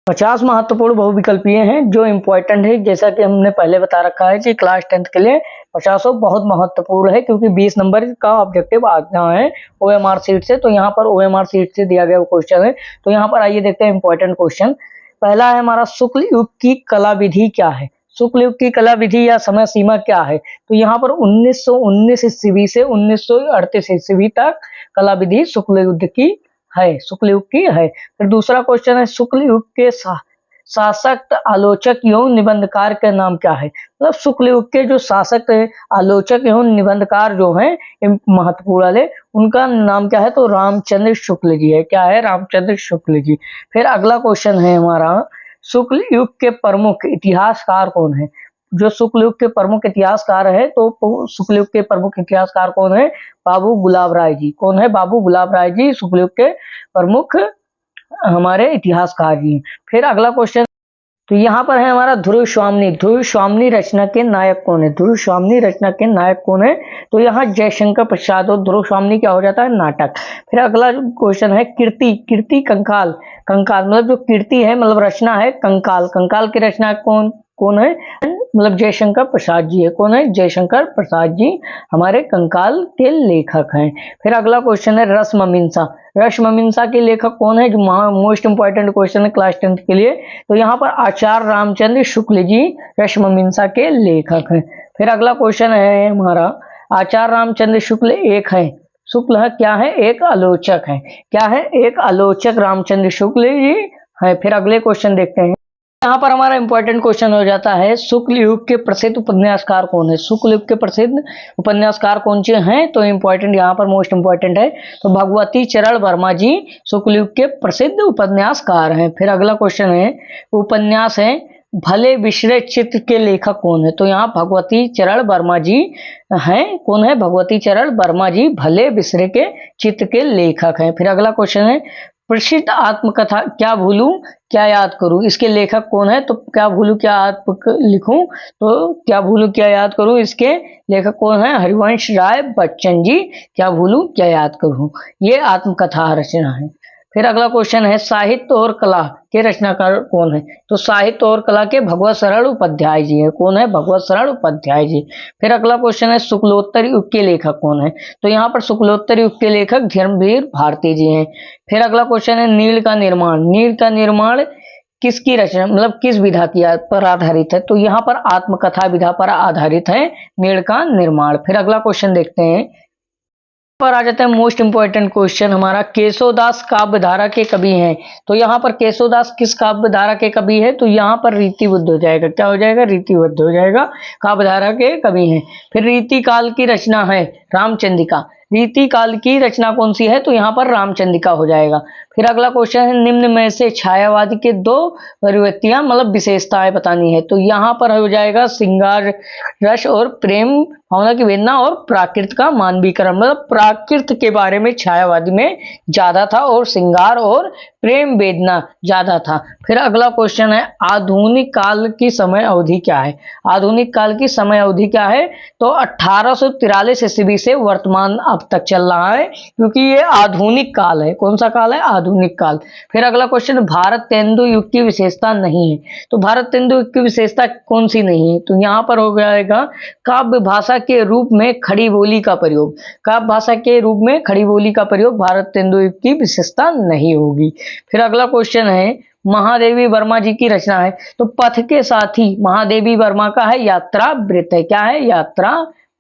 50 महत्वपूर्ण बहुविकल्पीय हैं जो इम्पोर्टेंट है, जैसा कि हमने पहले बता रखा है कि क्लास 10th के लिए 50 बहुत महत्वपूर्ण है, क्योंकि 20 नंबर का ऑब्जेक्टिव आना है ओएमआर सीट से। तो यहाँ पर ओएमआर सीट से दिया गया क्वेश्चन है। तो यहाँ पर आइए देखते हैं इम्पोर्टेंट क्वेश्चन। पहला है हमारा, शुक्ल युग की कला विधि क्या है? शुक्ल युग की कला विधि या समय सीमा क्या है? तो यहाँ पर 1919 ईस्वी से 1938 ईस्वी तक कला विधि शुक्ल युग की है, शुक्ल युग की है। फिर दूसरा क्वेश्चन है, शुक्ल युग के शासक, आलोचक एवं निबंधकार का नाम क्या है? मतलब शुक्ल युग के जो शासक, आलोचक एवं निबंधकार जो हैं महत्वपूर्ण वाले, उनका नाम क्या है? तो रामचंद्र शुक्ल जी है। क्या है? रामचंद्र शुक्ल जी। फिर अगला क्वेश्चन है हमारा, शुक्ल युग के प्रमुख इतिहासकार कौन है? जो शुक्ल युग के प्रमुख इतिहासकार है, तो शुक्ल युग के प्रमुख इतिहासकार कौन है? बाबू गुलाब राय जी। कौन है? बाबू गुलाब राय जी शुक्ल युग के प्रमुख हमारे इतिहासकार जी हैं। फिर अगला क्वेश्चन, तो यहाँ पर है हमारा ध्रुव स्वामिनी। ध्रुव स्वामिनी रचना के नायक कौन है? ध्रुव स्वामिनी रचना के नायक कौन है? तो यहाँ जयशंकर प्रसाद। और ध्रुव स्वामिनी क्या हो जाता है? नाटक। फिर अगला क्वेश्चन है, कीर्ति। कीर्ति कंकाल। कंकाल मतलब जो कीर्ति है, मतलब रचना है कंकाल। कंकाल की रचना कौन है? मतलब जयशंकर प्रसाद जी है। कौन है? जयशंकर प्रसाद जी हमारे कंकाल के लेखक हैं। फिर अगला क्वेश्चन है, रसमीमांसा। रसमीमांसा के लेखक कौन है? जो मोस्ट इंपॉर्टेंट क्वेश्चन है क्लास 10th के लिए। तो यहाँ पर आचार्य रामचंद्र शुक्ल जी रसमीमांसा के लेखक हैं। फिर अगला क्वेश्चन है हमारा, आचार्य रामचंद्र शुक्ल एक है, शुक्ल है क्या है? एक आलोचक है। क्या है? एक आलोचक रामचंद्र शुक्ल जी है। फिर अगले क्वेश्चन देखते हैं। यहाँ पर हमारा इंपॉर्टेंट क्वेश्चन हो जाता है, शुक्ल युग के प्रसिद्ध उपन्यासकार कौन है? शुक्ल युग के प्रसिद्ध उपन्यासकार कौन से हैं? तो इंपॉर्टेंट यहाँ पर मोस्ट इंपॉर्टेंट है, तो भगवती चरण वर्मा जी शुक्ल युग के प्रसिद्ध उपन्यासकार हैं। फिर अगला क्वेश्चन है, उपन्यास है भले बिसरे चित्र के लेखक कौन है? तो यहाँ भगवती चरण वर्मा जी हैं। कौन है? भगवती चरण वर्मा जी भले बिसरे के चित्र के लेखक हैं। फिर अगला क्वेश्चन है, प्रसिद्ध आत्मकथा क्या भूलूं क्या याद करूं, इसके लेखक कौन है? तो क्या भूलूं क्या लिखूं, तो क्या भूलूं क्या याद करूं, इसके लेखक कौन है? हरिवंश राय बच्चन जी। क्या भूलूं क्या याद करूं, ये आत्मकथा रचना है। फिर अगला क्वेश्चन है, साहित्य और कला के रचनाकार कौन है? तो साहित्य और कला के भगवत शरण उपाध्याय जी है। कौन है? भगवत शरण उपाध्याय जी। फिर अगला क्वेश्चन है, शुक्लोत्तर युग के लेखक कौन है? तो यहाँ पर शुक्लोत्तर युग के लेखक धर्मवीर भारती जी हैं। फिर अगला क्वेश्चन है, नील का निर्माण। नील का निर्माण किसकी रचना, मतलब किस विधा की पर आधारित है? तो यहाँ पर आत्मकथा विधा पर आधारित है नील का निर्माण। फिर अगला क्वेश्चन देखते हैं, पर आ जाता है मोस्ट इंपॉर्टेंट क्वेश्चन हमारा, केशवदास काव्य धारा के कवि हैं। तो यहाँ पर केशवदास किस काव्य धारा के कवि है? तो यहाँ पर रीतिबुद्ध हो जाएगा। क्या हो जाएगा? रीतिबुद्ध हो जाएगा, काव्य धारा के कवि हैं। फिर रीति काल की रचना है रामचंद्रिका। रीति काल की रचना कौन सी है? तो यहाँ पर रामचंद्रिका हो जाएगा। फिर अगला क्वेश्चन है, निम्न में से छायावाद के दो प्रवृत्तियां मतलब विशेषताएं बतानी है। तो यहाँ पर हो जाएगा श्रृंगार रस और प्रेम भावना की वेदना और प्राकृत का मानवीकरण, मतलब प्राकृत के बारे में छायावादी में ज्यादा था और श्रृंगार और प्रेम वेदना ज्यादा था। फिर अगला क्वेश्चन है, आधुनिक काल की समय अवधि क्या है? आधुनिक काल की समय अवधि क्या है? तो 1843 ईस्वी से वर्तमान अब तक चल रहा है, क्योंकि ये आधुनिक काल है। कौन सा काल है? आधुनिक काल। फिर अगला क्वेश्चन, भारत तेंदु युग की विशेषता नहीं है। तो भारत तेंदु युग की विशेषता कौन सी नहीं है? तो यहाँ पर हो जाएगा काव्य भाषा के रूप में खड़ी बोली का प्रयोग। काव्य भाषा के रूप में खड़ी बोली का प्रयोग भारत तेंदु युग की विशेषता नहीं होगी। फिर अगला क्वेश्चन है, महादेवी वर्मा जी की रचना है। तो पथ के साथी महादेवी वर्मा का है यात्रा वृत्त है। क्या है? यात्रा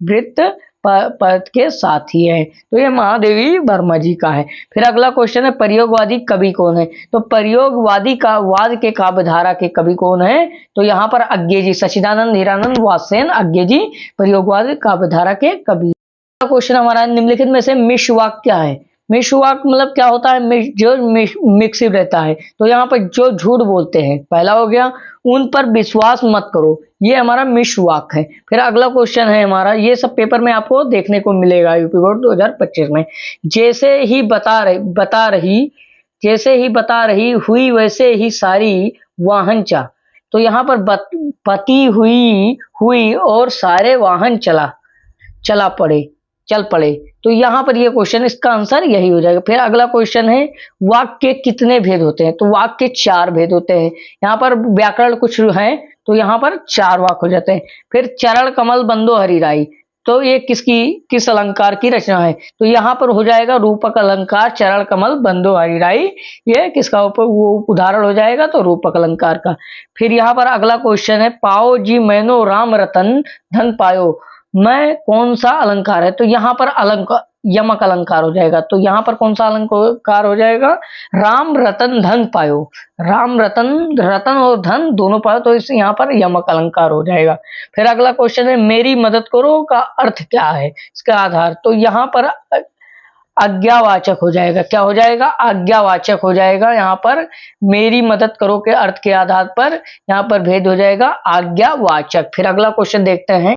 वृत्त पथ के साथी है। तो ये महादेवी वर्मा जी का है। फिर अगला क्वेश्चन है, प्रयोगवादी कवि कौन है? तो प्रयोगवादी का वाद के काव्य धारा के कवि कौन है? तो यहाँ पर अज्ञे जी, सच्चिदानंद हीरानंद वात्स्ययन अज्ञे जी प्रयोगवादी काव्य धारा के कवि। क्वेश्चन हमारा, निम्नलिखित में से मिश्र वाक्य क्या है? मिश्र वाक्य मतलब क्या होता है? जो मिक्सिव रहता है। तो यहाँ पर जो झूठ बोलते हैं, पहला हो गया उन पर विश्वास मत करो, ये हमारा मिश्र वाक्य है। फिर अगला क्वेश्चन है हमारा, ये सब पेपर में आपको देखने को मिलेगा यूपी बोर्ड 2025 में, जैसे ही बता रही हुई वैसे ही सारी वाहन चा। तो यहाँ पर बती हुई और सारे वाहन चला पड़े, चल पड़े। तो यहाँ पर ये क्वेश्चन, इसका आंसर यही हो जाएगा। फिर अगला क्वेश्चन है वाक्य के कितने भेद होते हैं? तो वाक्य के 4 भेद होते हैं। यहाँ पर व्याकरण कुछ है तो यहाँ पर 4 वाक्य हो जाते हैं। फिर चरण कमल बंदो हरिराई, तो ये किस अलंकार की रचना है? तो यहाँ पर हो जाएगा रूपक अलंकार चरण कमल बंदो हरिराई, ये किसका वो उदाहरण हो जाएगा? तो रूपक अलंकार का। फिर यहाँ पर अगला क्वेश्चन है पाओ जी मैनो राम रतन धन पायो, मैं कौन सा अलंकार है? तो यहाँ पर अलंकार यमक अलंकार हो जाएगा। तो यहाँ पर कौन सा अलंकार हो जाएगा? राम रतन धन पायो, राम रतन और धन दोनों पायो, तो इस यहाँ पर यमक अलंकार हो जाएगा। फिर अगला क्वेश्चन है मेरी मदद करो का अर्थ क्या है? इसका आधार, तो यहाँ पर आज्ञावाचक हो जाएगा। क्या हो जाएगा? आज्ञावाचक हो जाएगा। यहाँ पर मेरी मदद करो के अर्थ के आधार पर यहाँ पर भेद हो जाएगा आज्ञावाचक। फिर अगला क्वेश्चन देखते हैं।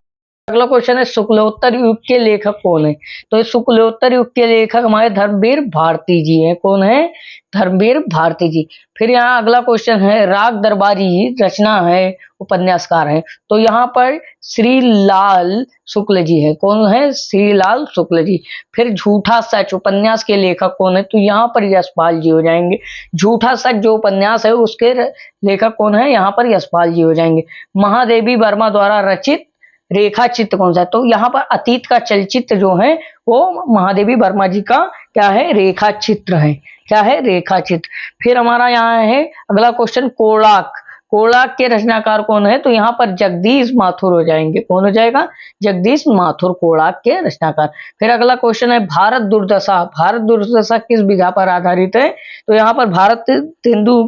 अगला क्वेश्चन है शुक्लोत्तर युग के लेखक कौन है? तो इस शुक्लोत्तर युग के लेखक हमारे धर्मवीर भारती जी हैं। कौन है? धर्मवीर भारती जी। फिर यहाँ अगला क्वेश्चन है राग दरबारी रचना है, उपन्यासकार है। तो यहाँ पर श्री लाल शुक्ल जी है। कौन है? श्री लाल शुक्ल जी। फिर झूठा सच उपन्यास के लेखक कौन है? तो यहाँ पर यशपाल जी हो जाएंगे। झूठा सच जो उपन्यास है उसके लेखक कौन है? यहाँ पर यशपाल जी हो जाएंगे। महादेवी वर्मा द्वारा रचित रेखा चित्र कौन सा है? तो यहाँ पर अतीत का चलचित्र जो है वो महादेवी वर्मा जी का क्या है? रेखा चित्र है। क्या है? रेखा चित्र। फिर हमारा यहाँ है अगला क्वेश्चन कोणार्क, कोणार्क के रचनाकार कौन है? तो यहाँ पर जगदीश माथुर हो जाएंगे। कौन हो जाएगा? जगदीश माथुर कोणार्क के रचनाकार। फिर अगला क्वेश्चन है भारत दुर्दशा, भारत दुर्दशा किस विधा पर आधारित है? तो यहाँ पर भारत तेंदु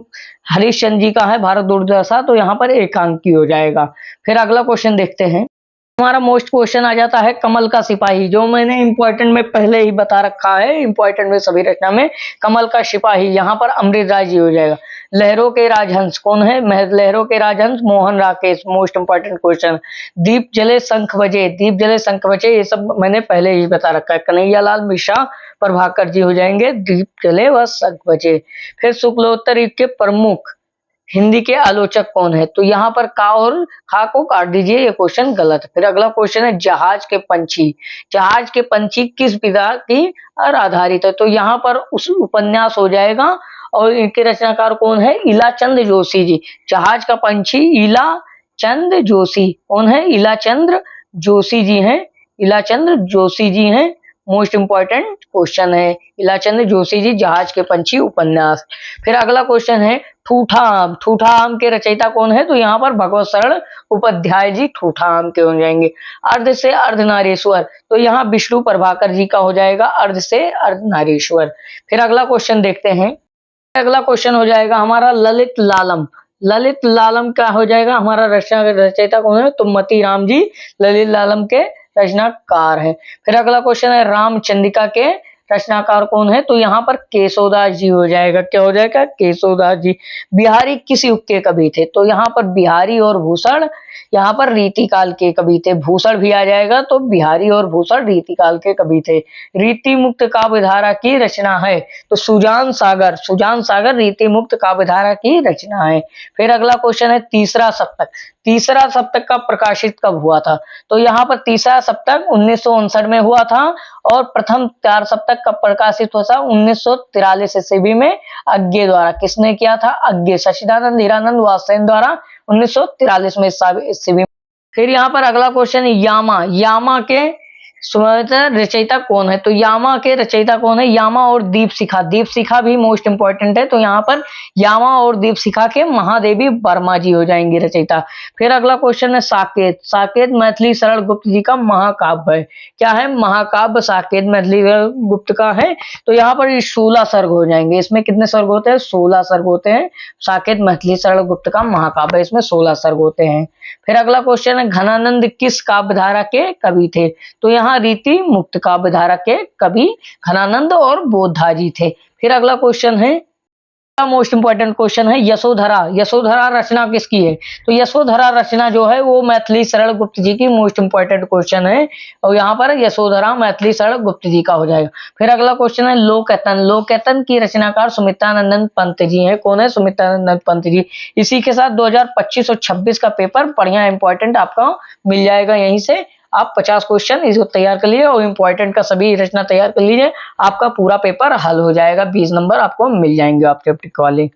हरिश्चंद्र जी का है भारत दुर्दशा, तो यहाँ पर एकांकी हो जाएगा। फिर अगला क्वेश्चन देखते हैं। हमारा मोस्ट क्वेश्चन आ जाता है कमल का सिपाही, जो मैंने इंपॉर्टेंट में पहले ही बता रखा है, इंपॉर्टेंट में सभी रचना में कमल का सिपाही यहाँ पर अमृत राय जी हो जाएगा। लहरों के राजहंस कौन है? लहरों के राजहंस Mohan Rakesh, most important question. दीप जले शंख बजे, दीप जले शंख बजे, ये सब मैंने पहले ही बता रखा है। कन्हैया लाल मिश्रा प्रभाकर जी हो जाएंगे, दीप जले व शंख बजे। फिर शुक्लोत्तर युग के प्रमुख हिंदी के आलोचक कौन है? तो यहाँ पर का और खा को काट दीजिए, ये क्वेश्चन गलत है। फिर अगला क्वेश्चन है जहाज के पंछी, जहाज के पंछी किस विधा की पर आधारित है? तो यहाँ पर उस उपन्यास हो जाएगा और इनके रचनाकार कौन है? इलाचंद जोशी जी। जहाज का पंछी इलाचंद जोशी, कौन है? इलाचंद जोशी जी हैं, इलाचंद जोशी जी हैं। मोस्ट इंपॉर्टेंट क्वेश्चन है इलाचंद जोशी जी जहाज के पंछी उपन्यास। फिर अगला क्वेश्चन है ठूठा आम, ठूठा आम के रचयिता कौन है? तो यहाँ पर भगवत शरण उपाध्याय जी ठूठा आम के हो जाएंगे। अर्ध से अर्धनारीश्वर, तो यहाँ विष्णु प्रभाकर जी का हो जाएगा अर्ध से अर्धनारीश्वर। फिर अगला क्वेश्चन देखते हैं। अगला क्वेश्चन हो जाएगा हमारा ललित लालम, ललित लालम क्या हो जाएगा? हमारा रचयिता कौन है? तो मतीराम जी ललित लालम के रचनाकार है। फिर अगला क्वेश्चन है रामचंद्रिका के रचनाकार कौन है? तो यहाँ पर केशवदास जी हो जाएगा। क्या हो जाएगा? केशवदास जी। बिहारी किस युग के कवि थे? तो यहाँ पर बिहारी और भूषण यहाँ पर रीतिकाल के कवि थे। भूषण भी आ जाएगा, तो बिहारी और भूषण रीतिकाल के कवि थे। रीति मुक्त काव्यधारा की रचना है, तो सुजान सागर, सुजान सागर रीति मुक्त काव्यधारा की रचना है। फिर अगला क्वेश्चन है तीसरा सप्तक, तीसरा सप्तक का प्रकाशित कब हुआ था? तो यहाँ पर तीसरा सप्तक 1959 में हुआ था और प्रथम 4 सप्तक कब प्रकाशित हुआ था? 1943 ईस्वी में अज्ञे द्वारा। किसने किया था? अज्ञे, सच्चिदानंद हीरानंद वात्स्ययन द्वारा 1943 में ईस्वी। फिर यहाँ पर अगला क्वेश्चन यामा, यामा के रचयिता कौन है? तो यामा के रचयिता कौन है? यामा और दीपशिखा, दीपशिखा भी मोस्ट इंपॉर्टेंट है, तो यहाँ पर यामा और दीपशिखा के महादेवी वर्मा जी हो जाएंगे रचयिता। फिर अगला क्वेश्चन है साकेत, साकेत मैथिली शरण गुप्त जी का महाकाव्य है। क्या है? महाकाव्य साकेत मैथिली गुप्त का है। तो यहाँ पर 16 सर्ग हो जाएंगे। इसमें कितने सर्ग होते हैं? 16 सर्ग होते हैं। साकेत मैथिली शरण गुप्त का महाकाव्य, इसमें 16 सर्ग होते हैं। फिर अगला क्वेश्चन है घनानंद किस काव्यधारा के कवि थे? तो यहाँ रीति मुक्त काव्यधारा के कवि घनानंद और बोधा जी थे। फिर अगला क्वेश्चन है मोस्ट इंपॉर्टेंट क्वेश्चन है यशोधरा, यशोधरा रचना किसकी है? तो यशोधरा रचना जो है वो मैथिली शरण गुप्त जी की मोस्ट इंपॉर्टेंट क्वेश्चन है और यहाँ पर यशोधरा मैथिली शरण गुप्त जी का हो जाएगा। फिर अगला क्वेश्चन है लोकैतन, लोकैतन की रचनाकार सुमित्रानंदन पंत जी है। कौन है? सुमित्रानंदन पंत जी। इसी के साथ 2025 और 26 का पेपर बढ़िया इंपॉर्टेंट आपका मिल जाएगा यहीं से। आप 50 क्वेश्चन इसको तैयार कर लीजिए और इम्पोर्टेंट का सभी रचना तैयार कर लीजिए, आपका पूरा पेपर हल हो जाएगा, 20 नंबर आपको मिल जाएंगे आपके वाले।